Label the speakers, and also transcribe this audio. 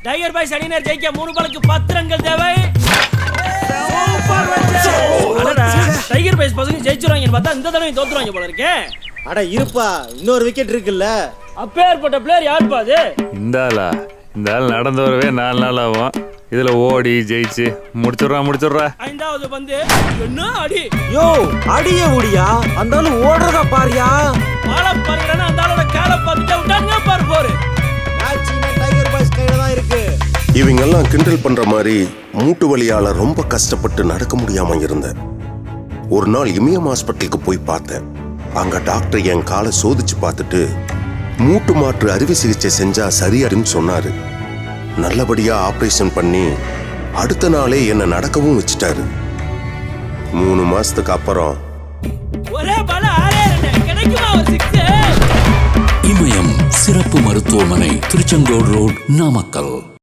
Speaker 1: Tiger boys அணியினர் ஜெயிக்க 3 பாலுக்கு 10 ரன்கள் தேவை. டைகர் பாய்ஸ் பசங்க ஜெயிச்சிருவாங்கன்னு பார்த்தா இந்த தடவை தோத்துருவாங்க போல இருக்கே.
Speaker 2: அட இருப்பா, இன்னொரு விக்கெட் இருக்குல்ல.
Speaker 1: அப்பேற்பட்ட பிளேயர் யாருப்பா அது?
Speaker 3: இந்த ஆள் நடந்து வரவே 4 நாள் ஆகும். இதுல ஓடி ஜெயிச்சு முடிச்சுடுறா.
Speaker 1: 5வது பந்து என்ன அடி.
Speaker 2: யோ அடியே ஓடியா, அந்த ஆளு ஓடுறதா பாரியா.
Speaker 1: பால பாருங்கறானே அந்த ஆளோட காலை பார்த்துட்டு விட்டாங்க பாரு போரு.
Speaker 2: மேட்ச் டைகர் பாய்ஸ் கையில தான் இருக்கு.
Speaker 4: இவங்க எல்லாம் கிண்டல் பண்ற மாதிரி மூட்டு வலியால ரொம்ப கஷ்டப்பட்டு நடக்க முடியாம இருந்தேன். ஒரு நாள் இமயம் ஹாஸ்பிட்டலுக்கு போய் பார்த்தேன். அங்க டாக்டர் என் காலை சோதிச்சு பார்த்துட்டு மூட்டு மாற்று அறுவை சிகிச்சை செஞ்சா சரியாருன்னு சொன்னாரு. நல்லபடியா ஆபரேஷன் பண்ணி அடுத்த நாளே என்ன நடக்கவும் வச்சுட்டாரு. 3 மாசத்துக்கு அப்புறம்
Speaker 1: ஒரே பால 6 ரன் கிடைக்குமா ஒரு 6?
Speaker 5: இமயம் சிறப்பு மருத்துவமனை, திருச்செங்கோடு ரோட், நாமக்கல்.